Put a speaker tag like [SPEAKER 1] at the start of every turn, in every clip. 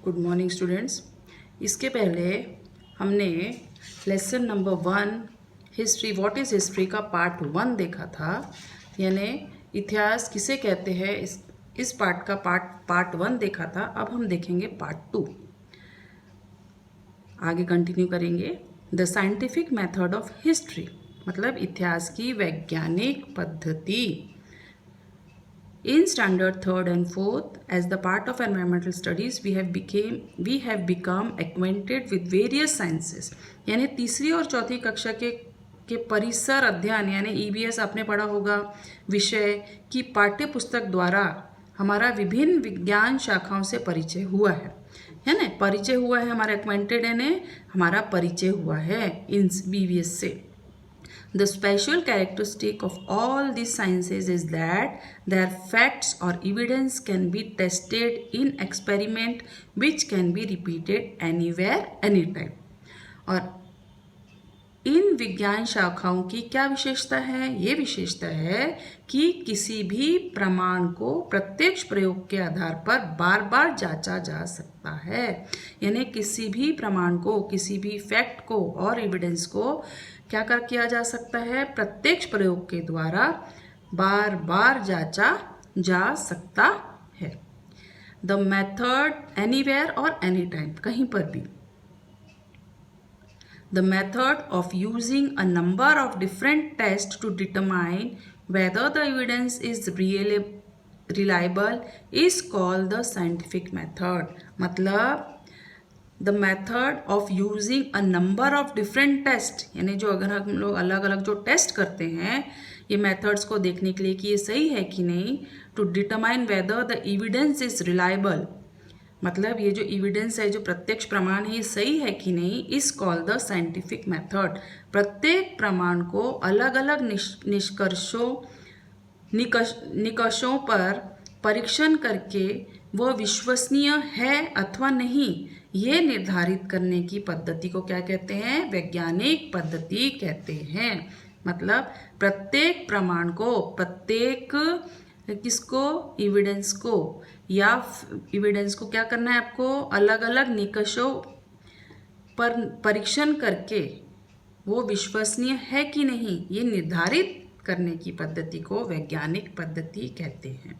[SPEAKER 1] Good morning students. इसके पहले हमने lesson number 1 history what is history का पार्ट 1 देखा था, यानी इतिहास किसे कहते हैं। इस पार्ट का पार्ट 1 देखा था। अब हम देखेंगे पार्ट 2, आगे कंटिन्यू करेंगे। The scientific method of history मतलब इतिहास की वैज्ञानिक पद्धति। In standard 3rd and 4th, as the part of environmental studies, we have become acquainted with various sciences. यानी तीसरी और चौथी कक्षा के परिसर अध्ययन यानी EBS आपने पढ़ा होगा विषय की पाठ्य पुस्तक द्वारा हमारा विभिन्न विज्ञान शाखाओं से परिचय हुआ है ना। परिचय हुआ है, हमारा एक्वेंटेड यानी हमारा परिचय हुआ है इन EBS से। The special characteristic of all these sciences is that their facts or evidence can be tested in experiment which can be repeated anywhere, anytime. और इन विज्ञान शाखाओं की क्या विशेषता है? ये विशेषता है कि किसी भी प्रमाण को प्रत्यक्ष प्रयोग के आधार पर बार बार जांचा जा सकता है। यानी किसी भी प्रमाण को, किसी भी फैक्ट को और एविडेंस को क्या किया जा सकता है? प्रत्यक्ष प्रयोग के द्वारा बार बार जांचा जा सकता है। द मेथड एनीवेयर और एनी टाइम, कहीं पर भी। The method of using a number of different tests to determine whether the evidence is reliable is called the scientific method. मतलब the method of using a number of different tests, यानी जो अगर हम लोग अलग अलग जो टेस्ट करते हैं ये मेथड्स को देखने के लिए कि ये सही है कि नहीं, to determine whether the evidence is reliable, मतलब ये जो एविडेंस है, जो प्रत्यक्ष प्रमाण है, ये सही है कि नहीं, इस कॉल द साइंटिफिक मेथड। प्रत्येक प्रमाण को अलग अलग निकषों पर परीक्षण करके वो विश्वसनीय है अथवा नहीं, ये निर्धारित करने की पद्धति को क्या कहते हैं? वैज्ञानिक पद्धति कहते हैं। मतलब प्रत्येक प्रमाण को, प्रत्येक किसको? एविडेंस को, या एविडेंस को क्या करना है आपको? अलग अलग निकषों पर परीक्षण करके वो विश्वसनीय है कि नहीं, ये निर्धारित करने की पद्धति को वैज्ञानिक पद्धति कहते हैं।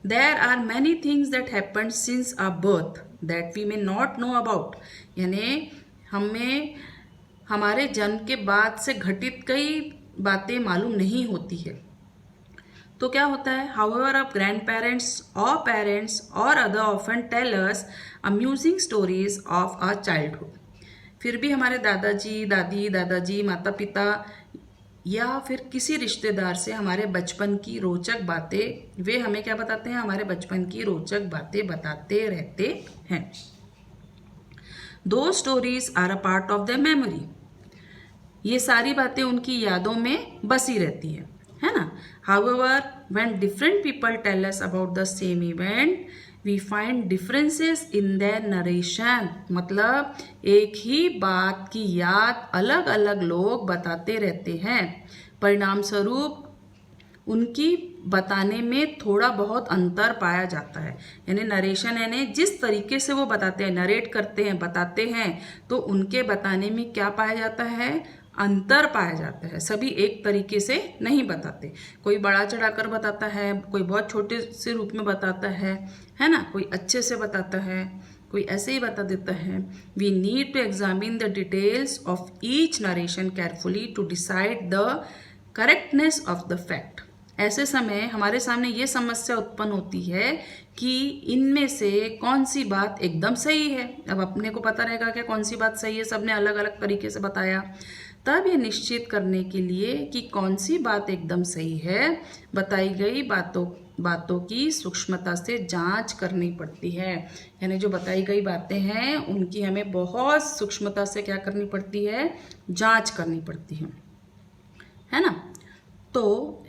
[SPEAKER 1] There are many things that happened since our birth that we may not know about, यानी हमें हमारे जन्म के बाद से घटित कई बातें मालूम नहीं होती है। तो क्या होता है? However, our grandparents or parents or other often tell us amusing stories of our childhood. फिर भी हमारे दादाजी, दादाजी, माता पिता या फिर किसी रिश्तेदार से हमारे बचपन की रोचक बातें, वे हमें क्या बताते हैं? हमारे बचपन की रोचक बातें बताते रहते हैं। Those stories are a part of their memory. ये सारी बातें उनकी यादों में बसी रहती है ना। However, when different people tell us about the same event, we find differences in their narration. मतलब एक ही बात की याद अलग अलग लोग बताते रहते हैं, परिणाम स्वरूप उनकी बताने में थोड़ा बहुत अंतर पाया जाता है। यानी नरेशन यानी जिस तरीके से वो बताते हैं, नरेट करते हैं, बताते हैं, तो उनके बताने में क्या पाया जाता है? अंतर पाया जाता है। सभी एक तरीके से नहीं बताते, कोई बड़ा चढ़ाकर बताता है, कोई बहुत छोटे से रूप में बताता है ना, कोई अच्छे से बताता है, कोई ऐसे ही बता देता है। We need to examine the details of each narration carefully to decide the correctness of the fact. ऐसे समय हमारे सामने ये समस्या उत्पन्न होती है कि इनमें से कौन सी बात एकदम सही है। अब अपने को पता रहेगा क्या कौन सी बात सही है, सबने अलग अलग तरीके से बताया। तब ये निश्चित करने के लिए कि कौन सी बात एकदम सही है, बताई गई बातों की सूक्ष्मता से जांच करनी पड़ती है। यानी जो बताई गई बातें हैं उनकी हमें बहुत सूक्ष्मता से क्या करनी पड़ती है? जांच करनी पड़ती है ना। तो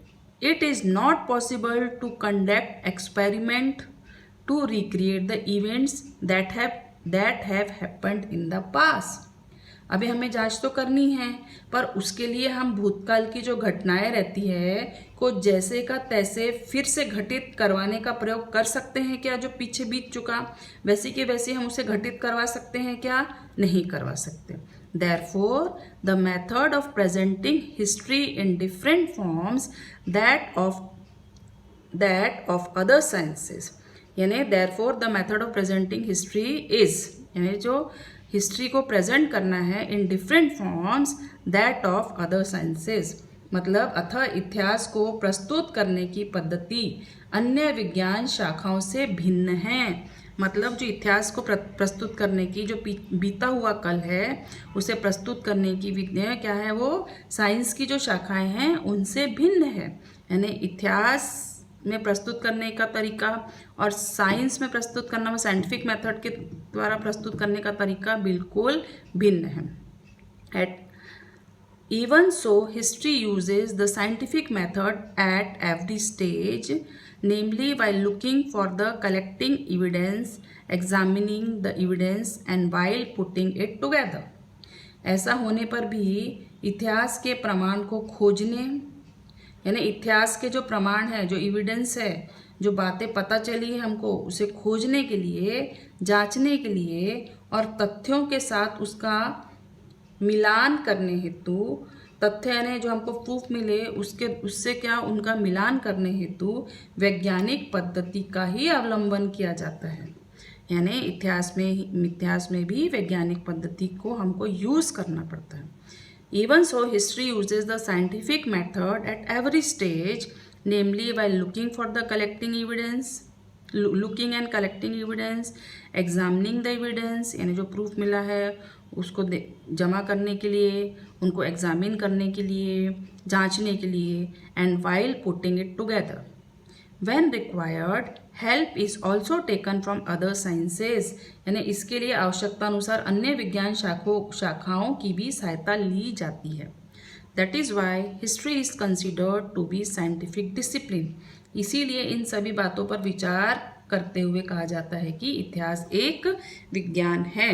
[SPEAKER 1] it is not possible to conduct experiment to recreate the events that have happened in the past. अभी हमें जांच तो करनी है, पर उसके लिए हम भूतकाल की जो घटनाएं रहती है को जैसे का तैसे फिर से घटित करवाने का प्रयोग कर सकते हैं क्या? जो पीछे बीत चुका वैसे के वैसे हम उसे घटित करवा सकते हैं क्या? नहीं करवा सकते। Therefore, the method of presenting history in different forms that of other sciences, यानी therefore the method of presenting history is, यानी जो हिस्ट्री को प्रेजेंट करना है in different forms that of other sciences, मतलब अतः इतिहास को प्रस्तुत करने की पद्धति अन्य विज्ञान शाखाओं से भिन्न है। मतलब जो इतिहास को प्रस्तुत करने की जो बीता हुआ कल है उसे प्रस्तुत करने की विद्या क्या है, वो साइंस की जो शाखाएं हैं उनसे भिन्न है। यानी इतिहास में प्रस्तुत करने का तरीका और साइंस में प्रस्तुत करना में साइंटिफिक मेथड के द्वारा प्रस्तुत करने का तरीका बिल्कुल भिन्न है। Even so, history uses the scientific method at every stage, namely while looking for the collecting evidence, examining the evidence and while putting it together. ऐसा होने पर भी इतिहास के प्रमाण को खोजने, यानी इतिहास के जो प्रमाण है, जो एविडेंस है, जो बातें पता चली है हमको, उसे खोजने के लिए, जांचने के लिए और तथ्यों के साथ उसका मिलान करने हेतु, तथ्य यानी जो हमको प्रूफ मिले उससे क्या उनका मिलान करने हेतु वैज्ञानिक पद्धति का ही अवलंबन किया जाता है। यानी इतिहास में भी वैज्ञानिक पद्धति को हमको यूज़ करना पड़ता है। Even so, history uses the scientific method at every stage, namely while looking and collecting evidence, examining the evidence, यानी जो प्रूफ मिला है उसको जमा करने के लिए, उनको एग्जामिन करने के लिए, जांचने के लिए, and while putting it together. When required, help is also taken from other sciences, यानी इसके लिए आवश्यकता अनुसार अन्य विज्ञान शाखाओं की भी सहायता ली जाती है। That is why history is considered to be scientific discipline. इसीलिए इन सभी बातों पर विचार करते हुए कहा जाता है कि इतिहास एक विज्ञान है।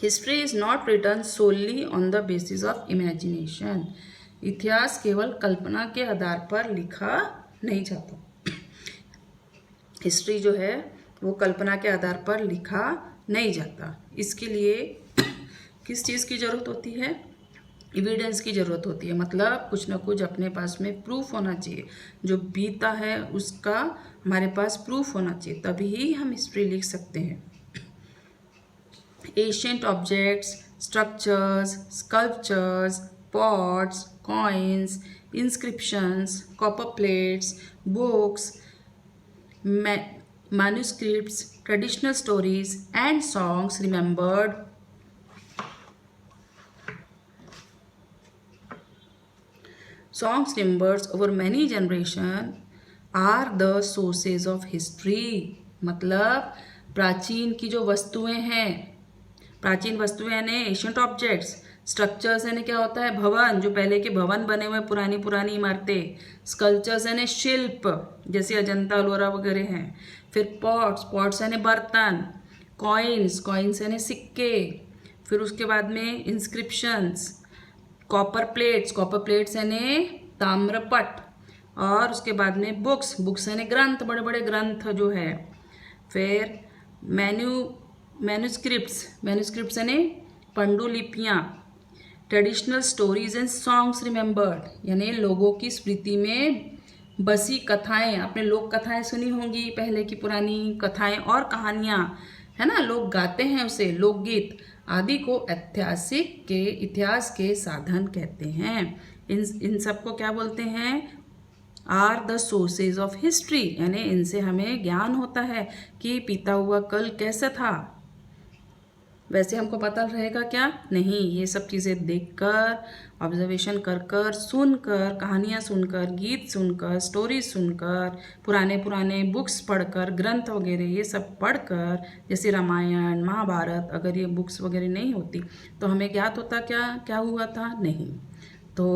[SPEAKER 1] History is not written solely on the basis of imagination. इतिहास केवल कल्पना के आधार पर लिखा नहीं जाता। हिस्ट्री जो है वो कल्पना के आधार पर लिखा नहीं जाता। इसके लिए किस चीज़ की ज़रूरत होती है? एविडेंस की ज़रूरत होती है। मतलब कुछ ना कुछ अपने पास में प्रूफ होना चाहिए, जो बीता है उसका हमारे पास प्रूफ होना चाहिए, तभी हम हिस्ट्री लिख सकते हैं। Ancient objects, structures, sculptures, pots, coins, inscriptions, copper plates, books, manuscripts, traditional stories, and songs remembered over many generations are the sources of history. मतलब प्राचीन की जो वस्तुएं हैं, प्राचीन वस्तुएं यानी एशियंट ऑब्जेक्ट्स, स्ट्रक्चर्स यानी क्या होता है? भवन, जो पहले के भवन बने हुए पुरानी इमारतें। स्कल्पचर्स यानी शिल्प, जैसे अजंता एलोरा वगैरह हैं। फिर पॉट्स यानी बर्तन। कॉइन्स यानी सिक्के। फिर उसके बाद में इंस्क्रिप्शंस। कॉपर प्लेट्स यानी ताम्रपट। और उसके बाद में बुक्स यानी ग्रंथ, बड़े बड़े ग्रंथ जो है। फिर मैन्यूस्क्रिप्ट्स यानी पांडुलिपियाँ। Traditional stories and songs remembered, यानी लोगों की स्मृति में बसी कथाएं। आपने लोक कथाएं सुनी होंगी, पहले की पुरानी कथाएं और कहानियां, है ना, लोग गाते हैं उसे, लोकगीत आदि को इतिहास के साधन कहते हैं। इन सबको क्या बोलते हैं? Are the sources of history, यानी इनसे हमें ज्ञान होता है कि बीता हुआ कल कैसा था। वैसे हमको पता रहेगा क्या? नहीं, ये सब चीज़ें देखकर, ऑब्जर्वेशन कर सुनकर, कहानियाँ सुनकर, गीत सुनकर, स्टोरीज सुनकर, पुराने बुक्स पढ़कर, ग्रंथ वगैरह ये सब पढ़कर, जैसे रामायण, महाभारत, अगर ये बुक्स वगैरह नहीं होती तो हमें ज्ञात होता क्या हुआ था? नहीं। तो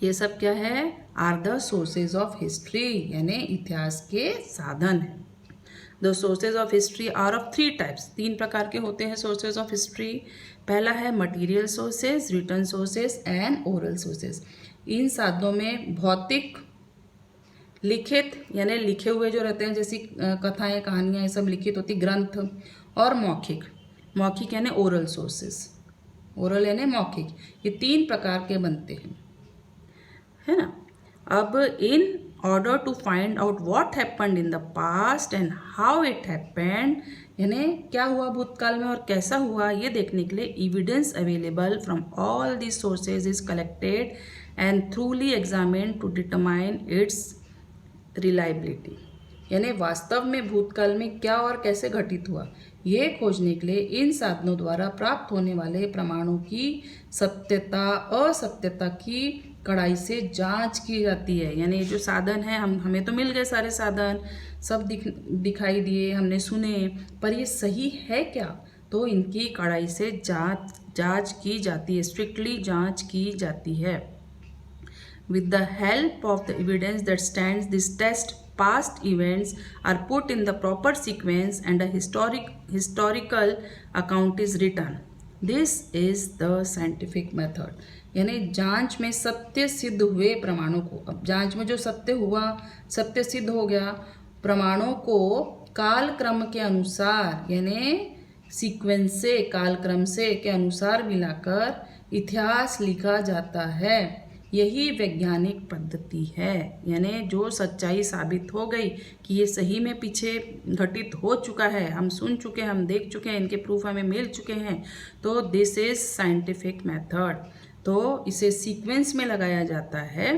[SPEAKER 1] ये सब क्या है? Are the sources of history, यानी इतिहास के साधन है। The sources of history are of 3 types, 3 प्रकार के होते हैं सोर्सेज ऑफ हिस्ट्री। पहला है material sources, written sources and oral sources. इन साधनों में भौतिक, लिखित यानी लिखे हुए जो रहते हैं, जैसी कथाएं कहानियाँ ये सब लिखित होती, ग्रंथ, और मौखिक, मौखिक यानी ओरल सोर्सेज, ओरल यानी मौखिक, ये 3 प्रकार के बनते हैं, है ना। अब in order to find out what happened in the past and how it happened, यानी क्या हुआ भूतकाल में और कैसा हुआ, ये देखने के लिए evidence available from all this sources is collected and thoroughly examined to determine its reliability, यानी वास्तव में भूतकाल में क्या और कैसे घटित हुआ, ये खोजने के लिए इन साधनों द्वारा प्राप्त होने वाले प्रमाणों की सत्यता असत्यता की कड़ाई से जांच की जाती है। यानी जो साधन है, हमें तो मिल गए सारे साधन, सब दिखाई दिए, हमने सुने, पर ये सही है क्या, तो इनकी कड़ाई से जांच की जाती है, स्ट्रिक्टली जांच की जाती है। With the help of the evidence that stands this test, past events are put in the proper sequence and a historical account is written. This is the scientific method. यानी जांच में सत्य सिद्ध हुए प्रमाणों को, अब जांच में जो सत्य हुआ, सत्य सिद्ध हो गया, प्रमाणों को काल क्रम के अनुसार यानी सीक्वेंस से, कालक्रम से के अनुसार मिलाकर इतिहास लिखा जाता है। यही वैज्ञानिक पद्धति है, यानी जो सच्चाई साबित हो गई कि ये सही में पीछे घटित हो चुका है, हम सुन चुके हैं, हम देख चुके हैं, इनके प्रूफ हमें मिल चुके हैं, तो दिस इज साइंटिफिक मेथड। तो इसे सीक्वेंस में लगाया जाता है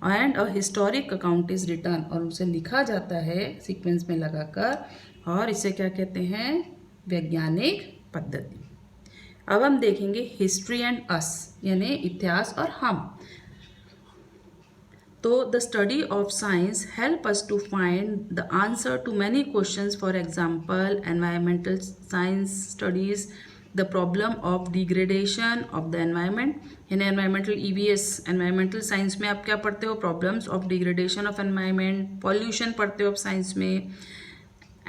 [SPEAKER 1] and a historic account is written, और उसे लिखा जाता है सीक्वेंस में लगाकर, और इसे क्या कहते हैं, वैज्ञानिक पद्धति। अब हम देखेंगे हिस्ट्री एंड अस, यानी इतिहास और हम। तो the study of science help us to find the answer to many questions. For example, environmental science studies the problem of degradation of the environment, यानी environmental EVS, environmental science में आप क्या पढ़ते हो, problems of degradation of environment, pollution पढ़ते हो आप science में,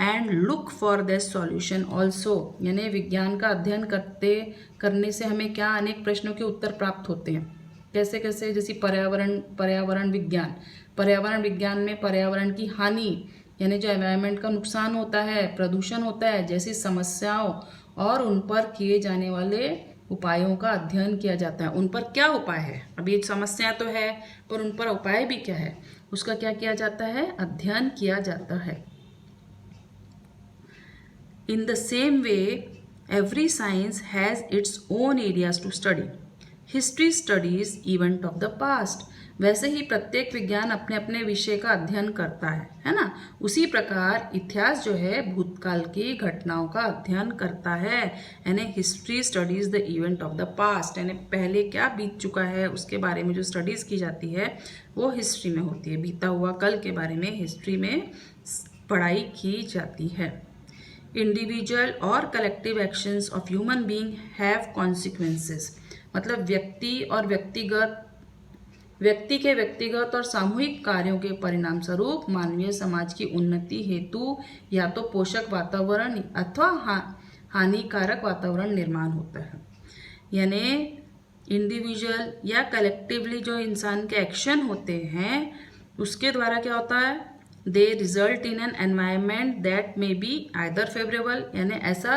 [SPEAKER 1] and look for the solution also, यानी विज्ञान का अध्ययन करने से हमें क्या अनेक प्रश्नों के उत्तर प्राप्त होते हैं, कैसे कैसे, जैसे पर्यावरण विज्ञान में पर्यावरण की हानि यानी जो एनवायरनमेंट का नुकसान होता है, प्रदूषण होता है, जैसी समस्याओं और उन पर किए जाने वाले उपायों का अध्ययन किया जाता है। उन पर क्या उपाय है, अभी समस्या तो है पर उन पर उपाय भी क्या है, उसका क्या किया जाता है, अध्ययन किया जाता है। In the same way every science has its own areas to study. History studies event of the past, वैसे ही प्रत्येक विज्ञान अपने अपने विषय का अध्ययन करता है ना, उसी प्रकार इतिहास जो है भूतकाल की घटनाओं का अध्ययन करता है। यानी history studies the event of the past, यानी पहले क्या बीत चुका है उसके बारे में जो स्टडीज की जाती है वो हिस्ट्री में होती है, बीता हुआ कल के बारे में हिस्ट्री में पढ़ाई की जाती है। इंडिविजुअल और collective actions of human being have consequences, मतलब व्यक्ति के व्यक्तिगत और सामूहिक कार्यों के परिणाम स्वरूप मानवीय समाज की उन्नति हेतु या तो पोषक वातावरण अथवा हानिकारक वातावरण निर्माण होता है। यानी इंडिविजुअल या कलेक्टिवली जो इंसान के एक्शन होते हैं उसके द्वारा क्या होता है, they result in an environment that may be either favourable, यानी ऐसा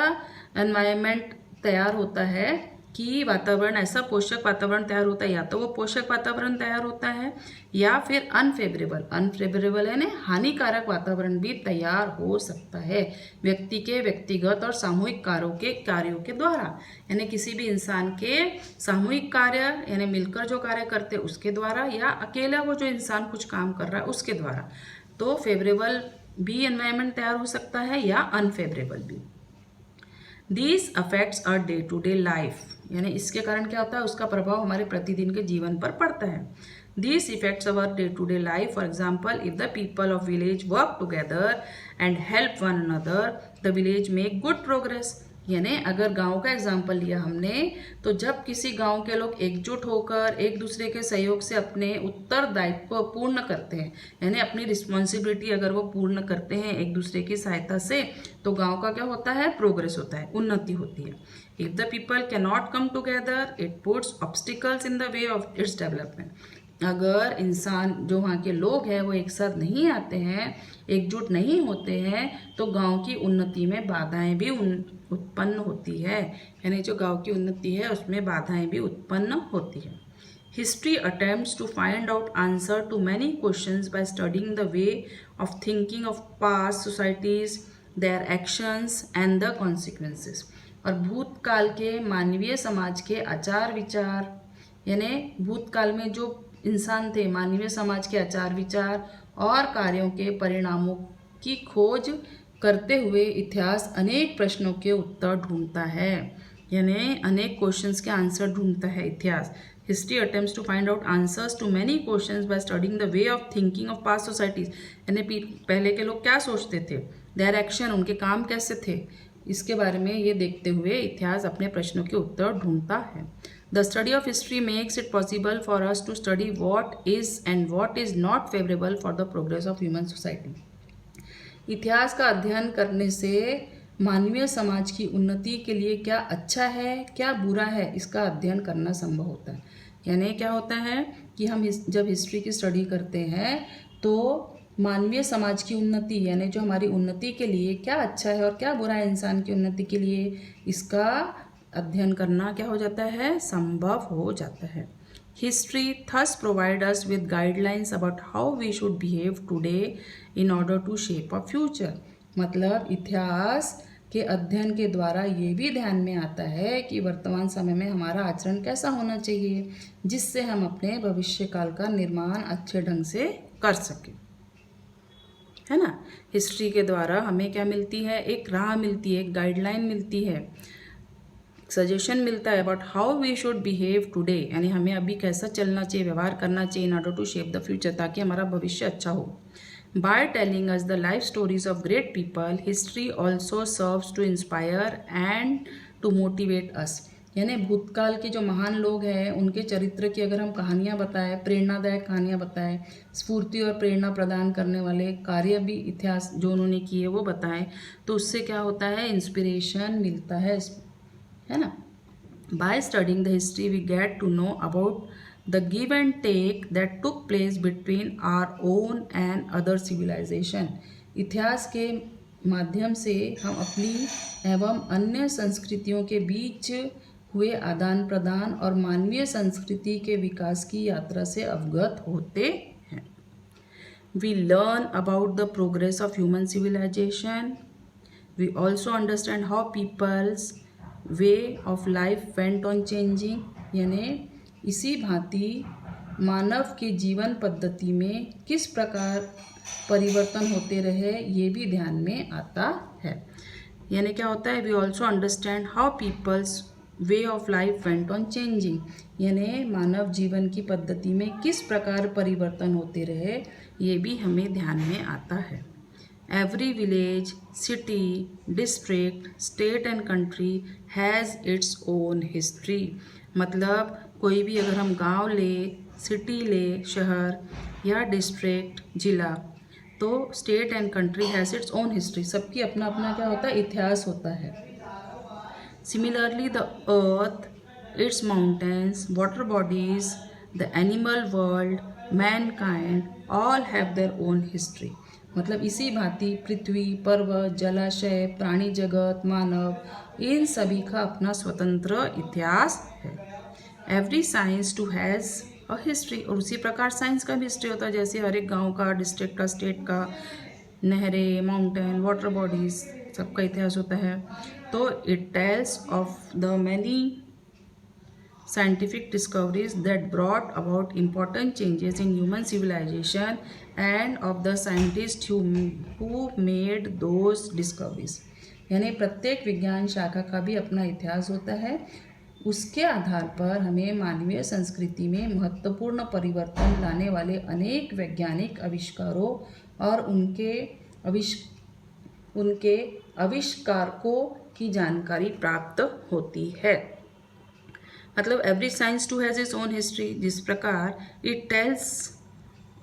[SPEAKER 1] एनवायरनमेंट तैयार होता है कि वातावरण, ऐसा पोषक वातावरण तैयार होता है, या तो वो पोषक वातावरण तैयार होता है या फिर अनफेवरेबल यानी हानिकारक वातावरण भी तैयार हो सकता है व्यक्ति के व्यक्तिगत और सामूहिक कार्यों के द्वारा। यानी किसी भी इंसान के सामूहिक कार्य यानी मिलकर जो कार्य करते हैं उसके द्वारा, या अकेला वो जो इंसान कुछ काम कर रहा है उसके द्वारा। तो फेवरेबल भी एनवायरनमेंट तैयार हो सकता है या अनफेवरेबल भी। These affects are day to day life, यानी इसके कारण क्या होता है, उसका प्रभाव हमारे प्रतिदिन के जीवन पर पड़ता है। These affects our day-to-day life. For example, if the people of village work together and help one another, the village make good progress. यानी अगर गांव का एग्जाम्पल लिया हमने, तो जब किसी गांव के लोग एकजुट होकर एक दूसरे के सहयोग से अपने उत्तरदायित्व को पूर्ण करते हैं, यानी अपनी रिस्पॉन्सिबिलिटी अगर वो पूर्ण करते हैं एक दूसरे की सहायता से, तो गांव का क्या होता है, प्रोग्रेस होता है, उन्नति होती है। If the people can not come together it puts obstacles in the way of its development. अगर इंसान जो वहाँ के लोग हैं वो एक साथ नहीं आते हैं, एकजुट नहीं होते हैं, तो गांव की उन्नति में बाधाएं भी उत्पन्न होती है, यानी जो गांव की उन्नति है उसमें बाधाएं भी उत्पन्न होती है। History attempts to find out answer to many questions by studying the way of thinking of past societies, their actions and the consequences. और भूतकाल के मानवीय समाज के आचार विचार, यानी भूतकाल में जो इंसान थे, मानवीय समाज के आचार विचार और कार्यों के परिणामों की खोज करते हुए इतिहास अनेक प्रश्नों के उत्तर ढूंढता है, यानी अनेक क्वेश्चंस के आंसर ढूंढता है इतिहास। History attempts to find out answers to many questions by studying the way of thinking of past societies, यानी पहले के लोग क्या सोचते थे, देयर एक्शन, उनके काम कैसे थे, इसके बारे में ये देखते हुए इतिहास अपने प्रश्नों के उत्तर ढूंढता है। The study of history makes it possible for us to study what is and what is not favorable for the progress of human society. इतिहास का अध्ययन करने से मानवीय समाज की उन्नति के लिए क्या अच्छा है क्या बुरा है, इसका अध्ययन करना संभव होता है। यानी क्या होता है कि हम जब हिस्ट्री की स्टडी करते हैं तो मानवीय समाज की उन्नति, यानी जो हमारी उन्नति के लिए क्या अच्छा है और क्या बुरा है इंसान की उन्नति के लिए, इसका अध्ययन करना क्या हो जाता है, संभव हो जाता है। History thus provide us with guidelines about how we should behave today in order to shape a future. मतलब इतिहास के अध्ययन के द्वारा ये भी ध्यान में आता है कि वर्तमान समय में हमारा आचरण कैसा होना चाहिए, जिससे हम अपने भविष्य काल का निर्माण अच्छे ढंग से कर सकें, है ना। हिस्ट्री के द्वारा हमें क्या मिलती है, एक राह मिलती है, एक गाइडलाइन मिलती है, सजेशन मिलता है about how we should behave today, यानी हमें अभी कैसा चलना चाहिए, व्यवहार करना चाहिए in order to shape the future, ताकि हमारा भविष्य अच्छा हो। By telling us the life stories of great people, history also serves to inspire and to motivate us. यानी भूतकाल के जो महान लोग हैं उनके चरित्र की अगर हम कहानियाँ बताएं, प्रेरणादायक कहानियाँ बताएं, स्फूर्ति और प्रेरणा प्रदान करने वाले कार्य भी इतिहास जो उन्होंने किए वो बताएं, तो उससे क्या होता है, इंस्पिरेशन मिलता है ना। By studying the history we get to know about the give and take that took place between our own and other civilization. इतिहास के माध्यम से हम अपनी एवं अन्य संस्कृतियों के बीच हुए आदान प्रदान और मानवीय संस्कृति के विकास की यात्रा से अवगत होते हैं। We learn about the progress of human civilization. We also understand how people's way of life went on changing, यानी इसी भांति मानव के जीवन पद्धति में किस प्रकार परिवर्तन होते रहे ये भी ध्यान में आता है। यानी क्या होता है, we also understand how people's way of life went on changing, यानी मानव जीवन की पद्धति में किस प्रकार परिवर्तन होते रहे ये भी हमें ध्यान में आता है। Every village, city, district, state and country has its own history। मतलब कोई भी अगर हम गांव ले, सिटी ले, शहर या डिस्ट्रिक्ट, जिला, तो state and country has its own history, सबकी अपना अपना क्या होता है, इतिहास होता है। Similarly the earth, it's mountains, water bodies, the animal world, Mankind all have their own history. मतलब इसी भांति पृथ्वी, पर्वत, जलाशय, प्राणी जगत, मानव, इन सभी का अपना स्वतंत्र इतिहास है। Every science too has a history, और उसी प्रकार साइंस का भी हिस्ट्री होता है, जैसे हर एक गांव का, डिस्ट्रिक्ट का, स्टेट का, नहरें, माउंटेन, वाटर बॉडीज, सबका इतिहास होता है। तो it tells of the many scientific discoveries that brought about important changes in human civilization and of the scientists who made those discoveries। यानी प्रत्येक विज्ञान शाखा का भी अपना इतिहास होता है, उसके आधार पर हमें मानवीय संस्कृति में महत्वपूर्ण परिवर्तन लाने वाले अनेक वैज्ञानिक आविष्कारों और उनके आविष्कारकों की जानकारी प्राप्त होती है। मतलब every science too has its own history, जिस प्रकार it tells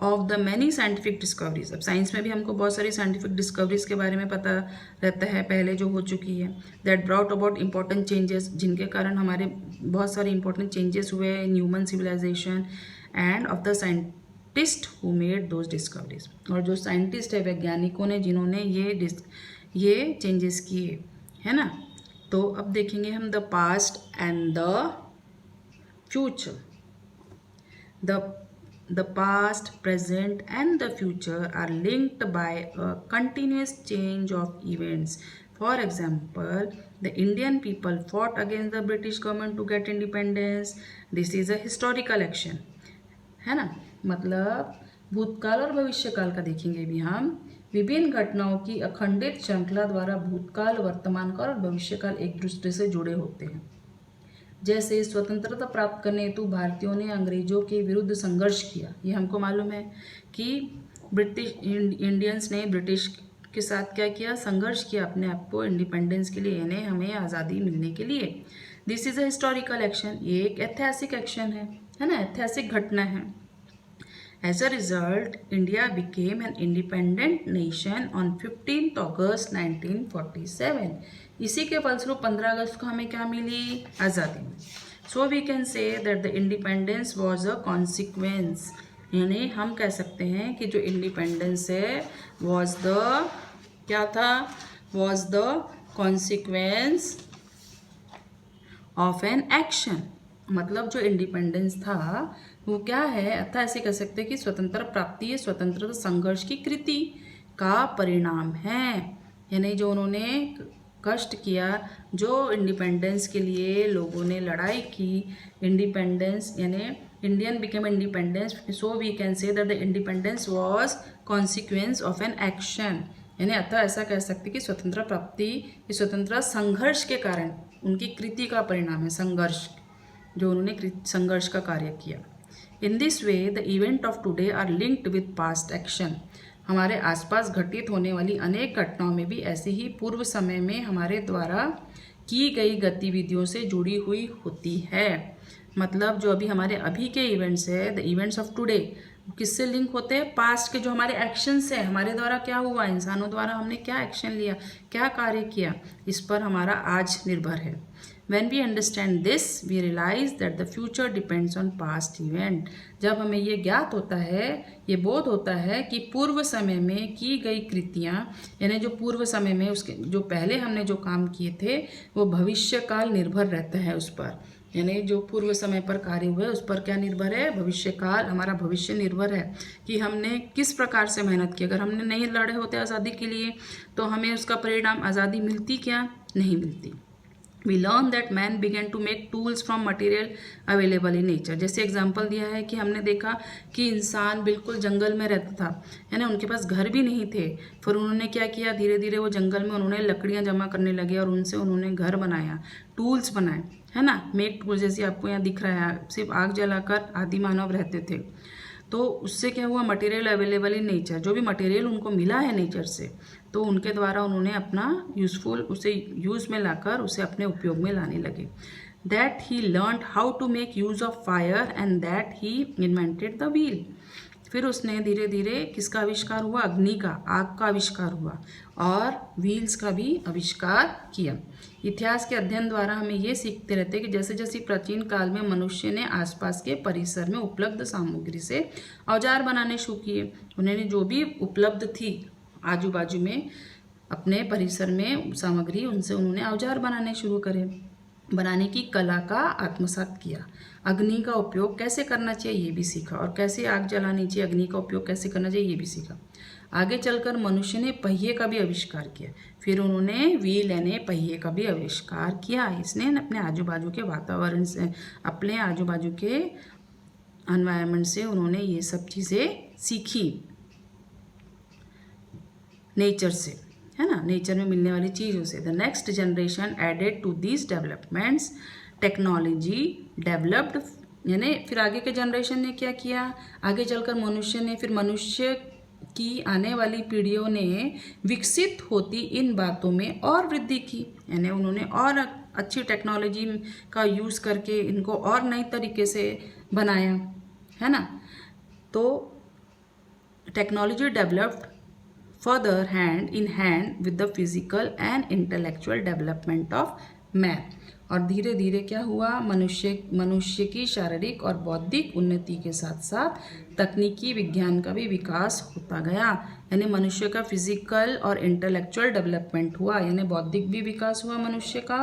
[SPEAKER 1] of the many scientific discoveries. अब साइंस में भी हमको बहुत सारी साइंटिफिक डिस्कवरीज के बारे में पता रहता है पहले जो हो चुकी है, that brought about important changes, जिनके कारण हमारे बहुत सारे इंपॉर्टेंट चेंजेस हुए in human civilization, and of the scientist who made those discoveries, और जो साइंटिस्ट है, वैज्ञानिकों ने जिन्होंने ये चेंजेस किए, है ना। तो अब देखेंगे हम the past and the future. The past, present and the future are linked by a continuous change of events. For example, the Indian people fought against the British government to get independence. This is a historical action, है ना। मतलब भूतकाल और भविष्यकाल का देखेंगे भी हम। विभिन्न घटनाओं की अखंडित श्रृंखला द्वारा भूतकाल, वर्तमान काल और भविष्यकाल एक दूसरे से जुड़े होते हैं। जैसे स्वतंत्रता प्राप्त करने हेतु भारतीयों ने अंग्रेजों के विरुद्ध संघर्ष किया, ये हमको मालूम है कि इंडियंस ने ब्रिटिश के साथ क्या किया, संघर्ष किया अपने आप को इंडिपेंडेंस के लिए, यानी हमें आज़ादी मिलने के लिए। This is a historical action, ये एक ऐतिहासिक एक्शन है ना, ऐतिहासिक घटना है। As a result India became an independent nation on 15 August 1947। इसी के फलस्वरूप 15 अगस्त को हमें क्या मिली, आज़ादी। So we can say that the independence was a consequence, यानी हम कह सकते हैं कि जो इंडिपेंडेंस है वॉज द क्या था, was the consequence of an action. मतलब जो इंडिपेंडेंस था वो क्या है, अतः ऐसे कह सकते हैं कि स्वतंत्र प्राप्ति है, स्वतंत्रता संघर्ष की कृति का परिणाम है। यानी जो उन्होंने कष्ट किया, जो इंडिपेंडेंस के लिए लोगों ने लड़ाई की, इंडिपेंडेंस यानी Indian became independence, so we can say that the independence was consequence of an action. यानी अतः ऐसा कह सकते कि स्वतंत्रता प्राप्ति, स्वतंत्रता संघर्ष के कारण उनकी कृति का परिणाम है, संघर्ष, जो उन्होंने संघर्ष का कार्य किया। In this way the event of today are linked with past action. हमारे आसपास घटित होने वाली अनेक घटनाओं में भी ऐसे ही पूर्व समय में हमारे द्वारा की गई गतिविधियों से जुड़ी हुई होती है। मतलब जो अभी हमारे अभी के इवेंट्स है, द इवेंट्स ऑफ टुडे, किससे लिंक होते हैं, पास्ट के जो हमारे एक्शंस है, हमारे द्वारा क्या हुआ, इंसानों द्वारा हमने क्या एक्शन लिया, क्या कार्य किया, इस पर हमारा आज निर्भर है। When we understand this, we realize that the future depends on past event. जब हमें ये ज्ञात होता है, ये बोध होता है कि पूर्व समय में की गई कृतियाँ, यानी जो पूर्व समय में उसके जो पहले हमने जो काम किए थे वो भविष्य काल निर्भर रहता है उस पर। यानी जो पूर्व समय पर कार्य हुए उस पर क्या निर्भर है, भविष्य काल, हमारा भविष्य निर्भर है कि हमने किस प्रकार से मेहनत की। अगर हमने नहीं लड़े होते आज़ादी के लिए तो हमें उसका परिणाम आज़ादी मिलती क्या, नहीं मिलती। We learn that man began to make tools from material available in nature. जैसे एग्जाम्पल दिया है कि हमने देखा कि इंसान बिल्कुल जंगल में रहता था, है ना, उनके पास घर भी नहीं थे। फिर उन्होंने क्या किया, धीरे धीरे वो जंगल में उन्होंने लकड़ियाँ जमा करने लगे और उनसे उन्होंने घर बनाया, टूल्स बनाए, है ना, मेक टूल्स, जैसे आपको यहाँ दिख रहा है, सिर्फ आग जलाकर आदि मानव रहते थे। तो उससे क्या हुआ, मटेरियल अवेलेबल इन नेचर, जो भी मटेरियल उनको मिला है नेचर से, तो उनके द्वारा उन्होंने अपना यूज़फुल उसे यूज़ में लाकर उसे अपने उपयोग में लाने लगे। That he learn how to make use of fire and that he invented the wheel. फिर उसने धीरे धीरे किसका आविष्कार हुआ, अग्नि का, आग का आविष्कार हुआ और व्हील्स का भी आविष्कार किया। इतिहास के अध्ययन द्वारा हमें ये सीखते रहते हैं कि जैसे जैसे प्राचीन काल में मनुष्य ने आसपास के परिसर में उपलब्ध सामग्री से औजार बनाने शुरू किए, उन्होंने जो भी उपलब्ध थी आजू बाजू में अपने परिसर में सामग्री, उनसे उन्होंने औजार बनाने शुरू करे, बनाने की कला का आत्मसात किया। अग्नि का उपयोग कैसे करना चाहिए ये भी सीखा, और कैसे आग जलानी चाहिए, अग्नि का उपयोग कैसे करना चाहिए ये भी सीखा। आगे चलकर मनुष्य ने पहिए का भी आविष्कार किया, फिर उन्होंने व्हील यानी पहिए का भी आविष्कार किया। इसने अपने आजू बाजू के वातावरण से, अपने आजू बाजू के एनवायरनमेंट से उन्होंने ये सब चीज़ें सीखी, नेचर से, है ना, नेचर में मिलने वाली चीज़ों से। The next generation added to these developments, technology developed, यानी फिर आगे के जनरेशन ने क्या किया, आगे चलकर मनुष्य ने, फिर मनुष्य कि आने वाली पीढ़ियों ने विकसित होती इन बातों में और वृद्धि की, यानी उन्होंने और अच्छी टेक्नोलॉजी का यूज़ करके इनको और नई तरीके से बनाया, है ना। तो technology developed further hand in hand with the physical and intellectual development of man। और धीरे धीरे क्या हुआ, मनुष्य की शारीरिक और बौद्धिक उन्नति के साथ साथ तकनीकी विज्ञान का भी विकास होता गया। यानी मनुष्य का फिजिकल और इंटेलेक्चुअल डेवलपमेंट हुआ, यानी बौद्धिक भी विकास हुआ मनुष्य का,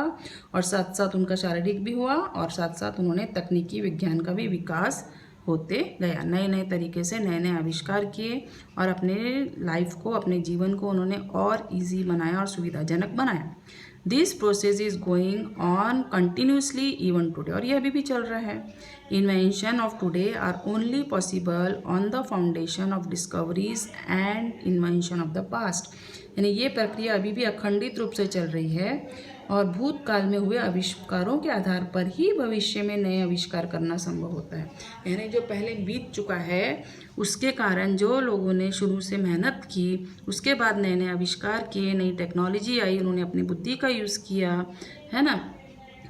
[SPEAKER 1] और साथ साथ उनका शारीरिक भी हुआ, और साथ साथ उन्होंने तकनीकी विज्ञान का भी विकास होते गया। नए नए तरीके से नए नए आविष्कार किए और अपने लाइफ को, अपने जीवन को उन्होंने और इजी बनाया और सुविधाजनक बनाया। This process is going on continuously even today, और ये अभी भी चल रहा है। Invention of today are only possible on the foundation of discoveries and invention of the past. यानी ये प्रक्रिया अभी भी अखंडित रूप से चल रही है और भूतकाल में हुए आविष्कारों के आधार पर ही भविष्य में नए आविष्कार करना संभव होता है। यानी जो पहले बीत चुका है उसके कारण जो लोगों ने शुरू से मेहनत की, उसके बाद नए नए आविष्कार किए, नई टेक्नोलॉजी आई, उन्होंने अपनी बुद्धि का यूज़ किया, है ना,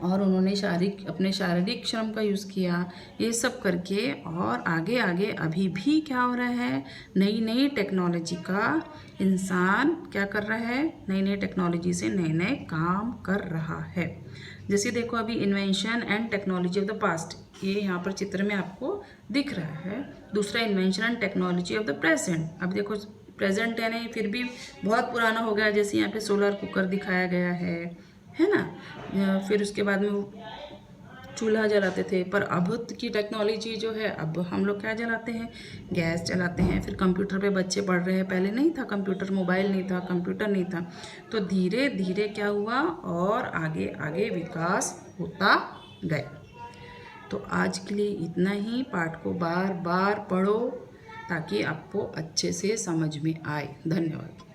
[SPEAKER 1] और उन्होंने अपने शारीरिक श्रम का यूज़ किया, ये सब करके और आगे आगे अभी भी क्या हो रहा है, नई नई टेक्नोलॉजी का इंसान क्या कर रहा है, नई नई टेक्नोलॉजी से नए नए काम कर रहा है। जैसे देखो अभी invention and technology of the past, ये यहाँ पर चित्र में आपको दिख रहा है। दूसरा invention and technology of the present. अब देखो प्रेजेंट यानी फिर भी बहुत पुराना हो गया, जैसे यहाँ पे सोलर कुकर दिखाया गया है ना। फिर उसके बाद में वो चूल्हा जलाते थे, पर अब की टेक्नोलॉजी जो है, अब हम लोग क्या जलाते हैं, गैस जलाते हैं। फिर कंप्यूटर पे बच्चे पढ़ रहे हैं, पहले नहीं था कंप्यूटर, मोबाइल नहीं था, कंप्यूटर नहीं था। तो धीरे धीरे क्या हुआ और आगे आगे विकास होता गया। तो आज के लिए इतना ही। पाठ को बार बार पढ़ो ताकि आपको अच्छे से समझ में आए। धन्यवाद।